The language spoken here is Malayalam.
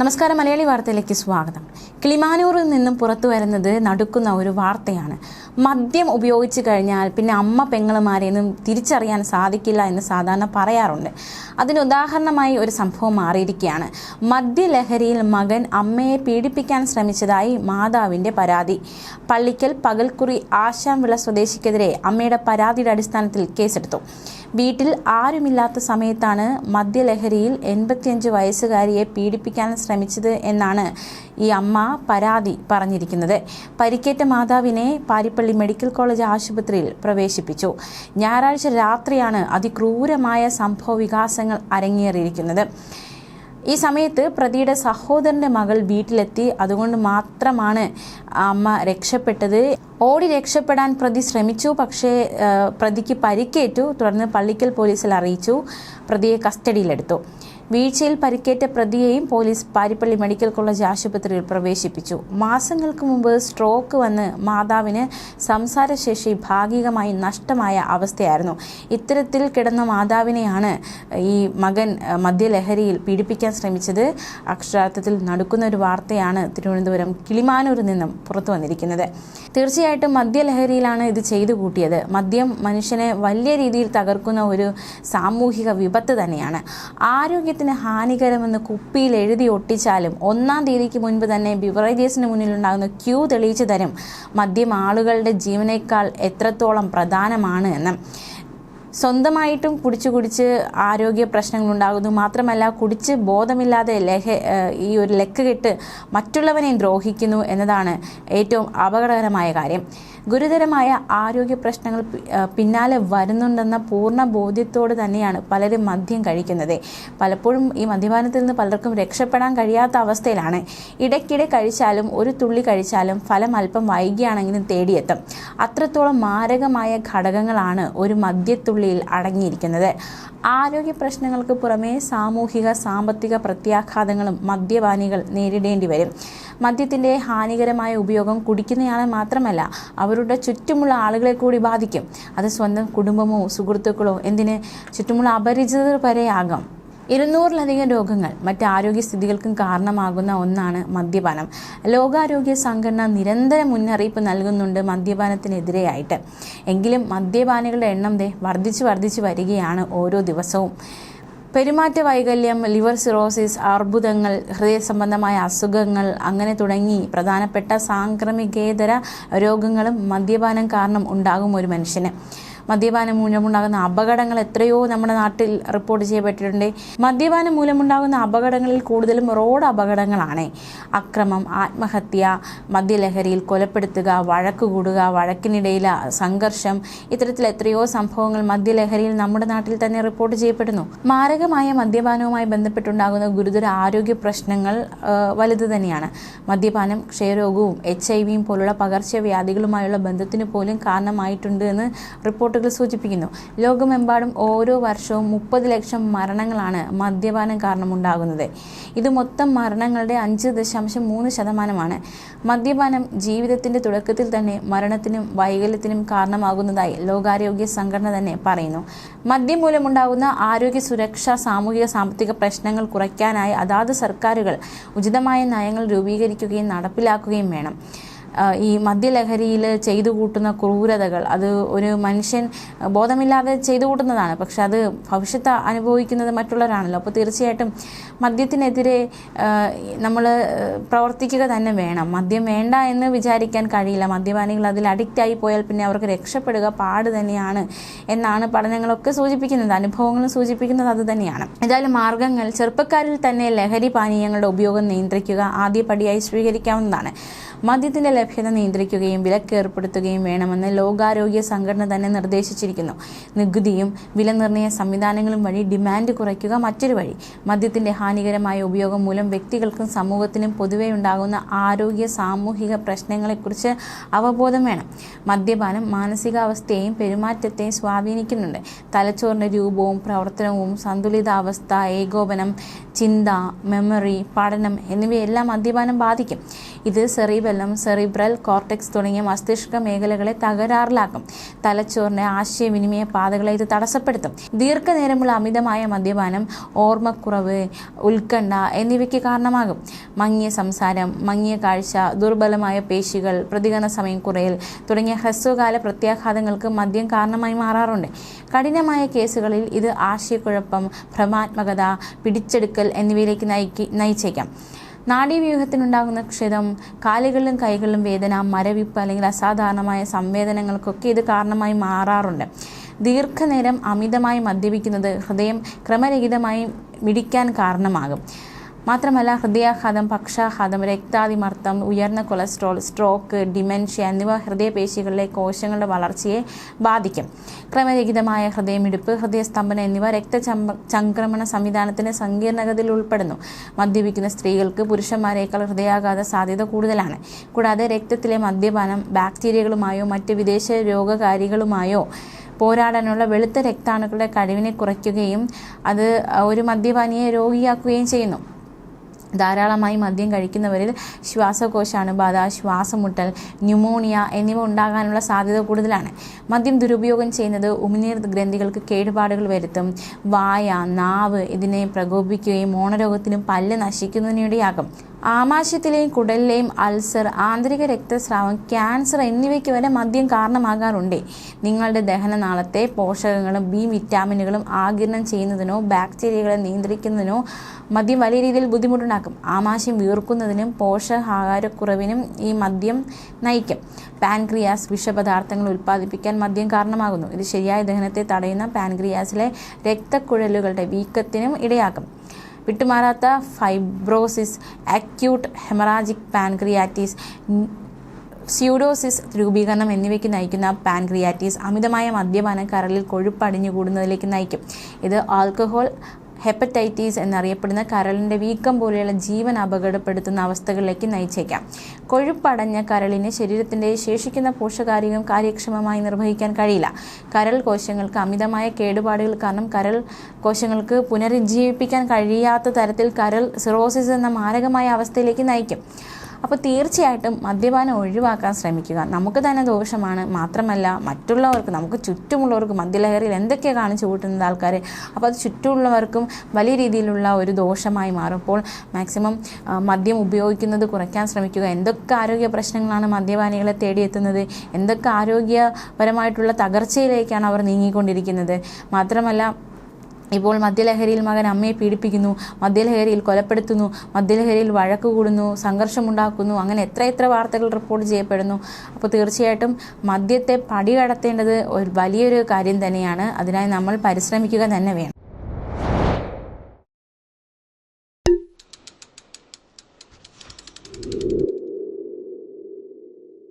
നമസ്കാരം, മലയാളി വാർത്തയിലേക്ക് സ്വാഗതം. കിളിമാനൂരിൽ നിന്നും പുറത്തു വരുന്നത് നടുക്കുന്ന ഒരു വാർത്തയാണ്. മദ്യം ഉപയോഗിച്ചു കഴിഞ്ഞാൽ പിന്നെ അമ്മ പെങ്ങളുമാരെയൊന്നും തിരിച്ചറിയാൻ സാധിക്കില്ല എന്ന് സാധാരണ പറയാറുണ്ട്. അതിന് ഉദാഹരണമായി ഒരു സംഭവം മാറിയിരിക്കുകയാണ്. മദ്യലഹരിയിൽ മകൻ അമ്മയെ പീഡിപ്പിക്കാൻ ശ്രമിച്ചതായി മാതാവിൻ്റെ പരാതി. പള്ളിക്കൽ പകൽക്കുറി ആശാൻവിള സ്വദേശിക്കെതിരെ അമ്മയുടെ പരാതിയുടെ അടിസ്ഥാനത്തിൽ കേസെടുത്തു. വീട്ടിൽ ആരുമില്ലാത്ത സമയത്താണ് മദ്യലഹരിയിൽ 85 വയസ്സുകാരിയെ പീഡിപ്പിക്കാൻ ശ്രമിച്ചത് എന്നാണ് ഈ അമ്മ പരാതി പറഞ്ഞിരിക്കുന്നത്. പരിക്കേറ്റ മാതാവിനെ പാരിപ്പള്ളി മെഡിക്കൽ കോളേജ് ആശുപത്രിയിൽ പ്രവേശിപ്പിച്ചു. ഞായറാഴ്ച രാത്രിയാണ് അതിക്രൂരമായ സംഭവ വികാസങ്ങൾ അരങ്ങേറിയിരിക്കുന്നത്. ഈ സമയത്ത് പ്രതിയുടെ സഹോദരൻ്റെ മകൾ വീട്ടിലെത്തി. അതുകൊണ്ട് മാത്രമാണ് അമ്മ രക്ഷപ്പെട്ടത്. ഓടി രക്ഷപ്പെടാൻ പ്രതി ശ്രമിച്ചു. പക്ഷേ പ്രതിക്ക് പരിക്കേറ്റു. തുടർന്ന് പള്ളിക്കൽ പോലീസിൽ അറിയിച്ചു. പ്രതിയെ കസ്റ്റഡിയിലെടുത്തു. വീഴ്ചയിൽ പരിക്കേറ്റ പ്രതിയെയും പോലീസ് പാരിപ്പള്ളി മെഡിക്കൽ കോളേജ് ആശുപത്രിയിൽ പ്രവേശിപ്പിച്ചു. മാസങ്ങൾക്ക് മുമ്പ് സ്ട്രോക്ക് വന്ന് മാതാവിന് സംസാരശേഷി ഭാഗികമായി നഷ്ടമായ അവസ്ഥയായിരുന്നു. ഇത്തരത്തിൽ കിടന്ന മാതാവിനെയാണ് ഈ മകൻ മദ്യലഹരിയിൽ പീഡിപ്പിക്കാൻ ശ്രമിച്ചത്. അക്ഷരാർത്ഥത്തിൽ നടുക്കുന്ന ഒരു വാർത്തയാണ് തിരുവനന്തപുരം കിളിമാനൂരിൽ നിന്നും പുറത്തു വന്നിരിക്കുന്നത്. തീർച്ചയായിട്ടും മദ്യലഹരിയിലാണ് ഇത് ചെയ്തു കൂട്ടിയത്. മദ്യം മനുഷ്യനെ വലിയ രീതിയിൽ തകർക്കുന്ന ഒരു സാമൂഹിക വിപത്ത് തന്നെയാണ്. ആരോഗ്യത്തിന് ഹാനികരമെന്ന് കുപ്പിയിൽ എഴുതി ഒട്ടിച്ചാലും 1-ാം തീയതിക്ക് മുൻപ് തന്നെ ബിവറേജസിന് മുന്നിലുണ്ടാകുന്ന ക്യൂ തെളിയിച്ചു തരും മദ്യം ആളുകളുടെ ജീവനേക്കാൾ എത്രത്തോളം പ്രധാനമാണ് എന്ന്. സ്വന്തമായിട്ടും കുടിച്ച് ആരോഗ്യ പ്രശ്നങ്ങൾ ഉണ്ടാകുന്നു. മാത്രമല്ല, കുടിച്ച് ബോധമില്ലാതെ ഈ ഒരു ലക്കുകെട്ട് മറ്റുള്ളവനെയും ദ്രോഹിക്കുന്നു എന്നതാണ് ഏറ്റവും അപകടകരമായ കാര്യം. ഗുരുതരമായ ആരോഗ്യ പ്രശ്നങ്ങൾ പിന്നാലെ വരുന്നുണ്ടെന്ന പൂർണ്ണ ബോധ്യത്തോട് തന്നെയാണ് പലരും മദ്യം കഴിക്കുന്നത്. പലപ്പോഴും ഈ മദ്യപാനത്തിൽ നിന്ന് പലർക്കും രക്ഷപ്പെടാൻ കഴിയാത്ത അവസ്ഥയിലാണ്. ഇടയ്ക്കിടെ കഴിച്ചാലും ഒരു തുള്ളി കഴിച്ചാലും ഫലം അല്പം വൈകിയാണെങ്കിലും തേടിയെത്തും. അത്രത്തോളം മാരകമായ ഘടകങ്ങളാണ് ഒരു മദ്യത്തുള്ളിയിൽ അടങ്ങിയിരിക്കുന്നത്. ആരോഗ്യ പ്രശ്നങ്ങൾക്ക് പുറമേ സാമൂഹിക സാമ്പത്തിക പ്രത്യാഘാതങ്ങളും മദ്യപാനികൾ നേരിടേണ്ടി വരും. മദ്യത്തിൻ്റെ ഹാനികരമായ ഉപയോഗം കുടിക്കുന്നയാളെ മാത്രമല്ല, അവരുടെ ചുറ്റുമുള്ള ആളുകളെ കൂടി ബാധിക്കും. അത് സ്വന്തം കുടുംബമോ സുഹൃത്തുക്കളോ എന്തിന് ചുറ്റുമുള്ള അപരിചിതർ വരെയാകാം. 200-ലധികം രോഗങ്ങൾ മറ്റ് ആരോഗ്യസ്ഥിതികൾക്കും കാരണമാകുന്ന ഒന്നാണ് മദ്യപാനം. ലോകാരോഗ്യ സംഘടന നിരന്തരം മുന്നറിയിപ്പ് നൽകുന്നുണ്ട് മദ്യപാനത്തിനെതിരെയായിട്ട്. എങ്കിലും മദ്യപാനികളുടെ എണ്ണം വർദ്ധിച്ചു വരികയാണ് ഓരോ ദിവസവും. പെരുമാറ്റ വൈകല്യം, ലിവർ സിറോസിസ്, അർബുദങ്ങൾ, ഹൃദയ സംബന്ധമായ അസുഖങ്ങൾ അങ്ങനെ തുടങ്ങി പ്രധാനപ്പെട്ട സാംക്രമികേതര രോഗങ്ങളും മദ്യപാനം കാരണം ഉണ്ടാകും ഒരു മനുഷ്യന്. മദ്യപാനം മൂലമുണ്ടാകുന്ന അപകടങ്ങൾ എത്രയോ നമ്മുടെ നാട്ടിൽ റിപ്പോർട്ട് ചെയ്യപ്പെട്ടിട്ടുണ്ട്. മദ്യപാനം മൂലമുണ്ടാകുന്ന അപകടങ്ങളിൽ കൂടുതലും റോഡ് അപകടങ്ങളാണ്. അക്രമം, ആത്മഹത്യ, മദ്യലഹരിയിൽ കൊലപ്പെടുത്തുക, വഴക്കുകൂടുക, വഴക്കിനിടയിൽ സംഘർഷം, ഇത്തരത്തിൽ എത്രയോ സംഭവങ്ങൾ മദ്യലഹരിയിൽ നമ്മുടെ നാട്ടിൽ തന്നെ റിപ്പോർട്ട് ചെയ്യപ്പെടുന്നു. മാരകമായ മദ്യപാനവുമായി ബന്ധപ്പെട്ടുണ്ടാകുന്ന ഗുരുതര ആരോഗ്യ പ്രശ്നങ്ങൾ വലുത് തന്നെയാണ്. മദ്യപാനം ക്ഷയരോഗവും HIV പോലുള്ള പകർച്ചവ്യാധികളുമായുള്ള ബന്ധത്തിന് പോലും കാരണമായിട്ടുണ്ട് എന്ന് റിപ്പോർട്ട് സൂചിപ്പിക്കുന്നു. ലോകമെമ്പാടും ഓരോ വർഷവും 30 ലക്ഷം മരണങ്ങളാണ് മദ്യപാനം കാരണമുണ്ടാകുന്നത്. ഇത് മൊത്തം മരണങ്ങളുടെ 5.3%. മദ്യപാനം ജീവിതത്തിന്റെ തുടക്കത്തിൽ തന്നെ മരണത്തിനും വൈകല്യത്തിനും കാരണമാകുന്നതായി ലോകാരോഗ്യ സംഘടന തന്നെ പറയുന്നു. മദ്യം മൂലമുണ്ടാകുന്ന ആരോഗ്യ സുരക്ഷ, സാമൂഹിക സാമ്പത്തിക പ്രശ്നങ്ങൾ കുറയ്ക്കാനായി അതാത് സർക്കാരുകൾ ഉചിതമായ നയങ്ങൾ രൂപീകരിക്കുകയും നടപ്പിലാക്കുകയും വേണം. ഈ മദ്യലഹരിയിൽ ചെയ്തു കൂട്ടുന്ന ക്രൂരതകൾ അത് ഒരു മനുഷ്യൻ ബോധമില്ലാതെ ചെയ്തു കൂട്ടുന്നതാണ്. പക്ഷെ അത് ഭവിഷ്യത്ത് അനുഭവിക്കുന്നത് മറ്റുള്ളവരാണല്ലോ. അപ്പോൾ തീർച്ചയായിട്ടും മദ്യത്തിനെതിരെ നമ്മൾ പ്രവർത്തിക്കുക തന്നെ വേണം. മദ്യം വേണ്ട എന്ന് വിചാരിക്കാൻ കഴിയില്ല. മദ്യപാനികൾ അതിൽ അഡിക്റ്റായി പോയാൽ പിന്നെ അവർക്ക് രക്ഷപ്പെടുക പാട് തന്നെയാണ് എന്നാണ് പഠനങ്ങളൊക്കെ സൂചിപ്പിക്കുന്നത്. അനുഭവങ്ങളും സൂചിപ്പിക്കുന്നത് അത് തന്നെയാണ്. ഏതായാലും മാർഗങ്ങൾ ചെറുപ്പക്കാരിൽ തന്നെ ലഹരി പാനീയങ്ങളുടെ ഉപയോഗം നിയന്ത്രിക്കുക ആദ്യപടിയായി സ്വീകരിക്കാവുന്നതാണ്. മദ്യത്തിൻ്റെ ലഭ്യത നിയന്ത്രിക്കുകയും വിലക്ക് ഏർപ്പെടുത്തുകയും വേണമെന്ന് ലോകാരോഗ്യ സംഘടന തന്നെ നിർദ്ദേശിച്ചിരിക്കുന്നു. നികുതിയും വില നിർണ്ണയ സംവിധാനങ്ങളും വഴി ഡിമാൻഡ് കുറയ്ക്കുക മറ്റൊരു വഴി. മദ്യത്തിൻ്റെ ഹാനികരമായ ഉപയോഗം മൂലം വ്യക്തികൾക്കും സമൂഹത്തിനും പൊതുവെ ഉണ്ടാകുന്ന ആരോഗ്യ സാമൂഹിക പ്രശ്നങ്ങളെക്കുറിച്ച് അവബോധം വേണം. മദ്യപാനം മാനസികാവസ്ഥയെയും പെരുമാറ്റത്തെയും സ്വാധീനിക്കുന്നുണ്ട്. തലച്ചോറിൻ്റെ രൂപവും പ്രവർത്തനവും, സന്തുലിതാവസ്ഥ, ഏകോപനം, ചിന്ത, മെമ്മറി, പഠനം എന്നിവയെല്ലാം മദ്യപാനം ബാധിക്കും. ഇത് സെറിബെല്ലം, സെറിബ്രൽ കോർട്ടെക്സ് തുടങ്ങിയ മസ്തിഷ്ക മേഖലകളെ തകരാറിലാക്കും. തലച്ചോറിന്റെ ആശയവിനിമയ പാതകളെ ഇത് തടസ്സപ്പെടുത്തും. ദീർഘനേരമുള്ള അമിതമായ മദ്യപാനം ഓർമ്മക്കുറവ്, ഉത്കണ്ഠ എന്നിവയ്ക്ക് കാരണമാകും. മങ്ങിയ സംസാരം, മങ്ങിയ കാഴ്ച, ദുർബലമായ പേശികൾ, പ്രതികരണ സമയം കുറയൽ തുടങ്ങിയ ഹ്രസ്വകാല പ്രത്യാഘാതങ്ങൾക്ക് മദ്യം കാരണമായി മാറാറുണ്ട്. കഠിനമായ കേസുകളിൽ ഇത് ആശയക്കുഴപ്പം, ഭ്രമാത്മകത, പിടിച്ചെടുക്കൽ എന്നിവയിലേക്ക് നയിച്ചേക്കാം. നാഡീവ്യൂഹത്തിനുണ്ടാകുന്ന ക്ഷതം, കാലുകളിലും കൈകളിലും വേദന, മരവിപ്പ് അല്ലെങ്കിൽ അസാധാരണമായ സംവേദനങ്ങൾക്കൊക്കെ ഇത് കാരണമായി മാറാറുണ്ട്. ദീർഘനേരം അമിതമായി മദ്യപിക്കുന്നത് ഹൃദയം ക്രമരഹിതമായി മിടിക്കാൻ കാരണമാകും. മാത്രമല്ല ഹൃദയാഘാതം, പക്ഷാഘാതം, രക്താതിമർദ്ദം, ഉയർന്ന കൊളസ്ട്രോൾ, സ്ട്രോക്ക്, ഡിമെൻഷ്യ എന്നിവ ഹൃദയപേശികളിലെ കോശങ്ങളുടെ വളർച്ചയെ ബാധിക്കും. ക്രമരഹിതമായ ഹൃദയമിടിപ്പ്, ഹൃദയസ്തംഭനം എന്നിവ രക്തചംക്രമണ സംവിധാനത്തിന്റെ സങ്കീർണതയിൽ ഉൾപ്പെടുന്നു. മദ്യപിക്കുന്ന സ്ത്രീകൾക്ക് പുരുഷന്മാരേക്കാൾ ഹൃദയാഘാത സാധ്യത കൂടുതലാണ്. കൂടാതെ രക്തത്തിലെ മദ്യപാനം ബാക്ടീരിയകളുമായോ മറ്റ് വിദേശ രോഗകാരികളുമായോ പോരാടാനുള്ള വെളുത്ത രക്താണുക്കളുടെ കഴിവിനെ കുറയ്ക്കുകയും അത് ഒരു മദ്യപാനിയെ രോഗിയാക്കുകയും ചെയ്യുന്നു. ധാരാളമായി മദ്യം കഴിക്കുന്നവരിൽ ശ്വാസകോശാണുബാധ, ശ്വാസമുട്ടൽ, ന്യൂമോണിയ എന്നിവ ഉണ്ടാകാനുള്ള സാധ്യത കൂടുതലാണ്. മദ്യം ദുരുപയോഗം ചെയ്യുന്നത് ഉമിനീർ ഗ്രന്ഥികൾക്ക് കേടുപാടുകൾ വരുത്തും. വായ, നാവ് ഇതിനെ പ്രകോപിപ്പിക്കുകയും മോണരോഗത്തിനും പല്ല് നശിക്കുന്നതിനിടയാകും. ആമാശയത്തിലെയും കുടലിലെയും അൾസർ, ആന്തരിക രക്തസ്രാവം, ക്യാൻസർ എന്നിവയ്ക്ക് വരെ മദ്യം കാരണമാകാറുണ്ട്. നിങ്ങളുടെ ദഹനനാളത്തെ പോഷകങ്ങളും ബി വിറ്റാമിനുകളും ആഗിരണം ചെയ്യുന്നതിനോ ബാക്ടീരിയകളെ നിയന്ത്രിക്കുന്നതിനോ മദ്യം വലിയ രീതിയിൽ ബുദ്ധിമുട്ടുണ്ടാക്കും. ആമാശയം വീർക്കുന്നതിനും പോഷകാഹാരക്കുറവിനും ഈ മദ്യം നയിക്കും. പാൻക്രിയാസ് വിഷപദാർത്ഥങ്ങൾ ഉൽപ്പാദിപ്പിക്കാൻ മദ്യം കാരണമാകുന്നു. ഇത് ശരിയായ ദഹനത്തെ തടയുന്ന പാൻക്രിയാസിലെ രക്തക്കുഴലുകളുടെ വീക്കത്തിനും ഇടയാക്കും. വിട്ടുമാറാത്ത ഫൈബ്രോസിസ്, അക്യൂട്ട് ഹെമറാജിക് പാൻക്രിയാറ്റിസ്, സ്യൂഡോസിസ് രൂപീകരണം എന്നിവയ്ക്ക് നയിക്കുന്ന പാൻക്രിയാറ്റിസ് അമിതമായ മദ്യപാനം കരളിൽ കൊഴുപ്പ് അടിഞ്ഞുകൂടുന്നതിലേക്ക് നയിക്കും. ഇത് ആൽക്കഹോൾ ഹെപ്പറ്റൈറ്റിസ് എന്നറിയപ്പെടുന്ന കരളിൻ്റെ വീക്കം പോലെയുള്ള ജീവൻ അപകടപ്പെടുത്തുന്ന അവസ്ഥകളിലേക്ക് നയിച്ചേക്കാം. കൊഴുപ്പടഞ്ഞ കരളിന് ശരീരത്തിൻ്റെ ശേഷിക്കുന്ന പോഷകാരികം കാര്യക്ഷമമായി നിർവഹിക്കാൻ കഴിയില്ല. കരൾ കോശങ്ങൾക്ക് അമിതമായ കേടുപാടുകൾ കാരണം കരൾ കോശങ്ങൾക്ക് പുനരുജ്ജീവിപ്പിക്കാൻ കഴിയാത്ത തരത്തിൽ കരൾ സിറോസിസ് എന്ന മാരകമായ അവസ്ഥയിലേക്ക് നയിക്കും. അപ്പോൾ തീർച്ചയായിട്ടും മദ്യപാനം ഒഴിവാക്കാൻ ശ്രമിക്കുക. നമുക്ക് തന്നെ ദോഷമാണ്, മാത്രമല്ല മറ്റുള്ളവർക്ക്, നമുക്ക് ചുറ്റുമുള്ളവർക്ക് മദ്യലഹരിയിൽ എന്തൊക്കെയാണ് കാണിച്ചു കൂട്ടുന്നത് ആൾക്കാർ, അപ്പോൾ അത് ചുറ്റുമുള്ളവർക്കും വലിയ രീതിയിലുള്ള ഒരു ദോഷമായി മാറും. അപ്പോൾ മാക്സിമം മദ്യം ഉപയോഗിക്കുന്നത് കുറയ്ക്കാൻ ശ്രമിക്കുക. എന്തൊക്കെ ആരോഗ്യ പ്രശ്നങ്ങളാണ് മദ്യപാനികളെ തേടിയെത്തുന്നത്, എന്തൊക്കെ ആരോഗ്യപരമായിട്ടുള്ള തകർച്ചയിലേക്കാണ് അവർ നീങ്ങിക്കൊണ്ടിരിക്കുന്നത്. മാത്രമല്ല ഇപ്പോൾ മദ്യലഹരിയിൽ മകൻ അമ്മയെ പീഡിപ്പിക്കുന്നു, മദ്യലഹരിയിൽ കൊലപ്പെടുത്തുന്നു, മദ്യലഹരിയിൽ വഴക്ക് കൂടുന്നു, സംഘർഷമുണ്ടാക്കുന്നു, അങ്ങനെ എത്ര വാർത്തകൾ റിപ്പോർട്ട് ചെയ്യപ്പെടുന്നു. അപ്പോൾ തീർച്ചയായിട്ടും മദ്യത്തെ പടികടത്തേണ്ടത് ഒരു വലിയൊരു കാര്യം തന്നെയാണ്. അതിനായി നമ്മൾ പരിശ്രമിക്കുക തന്നെ വേണം.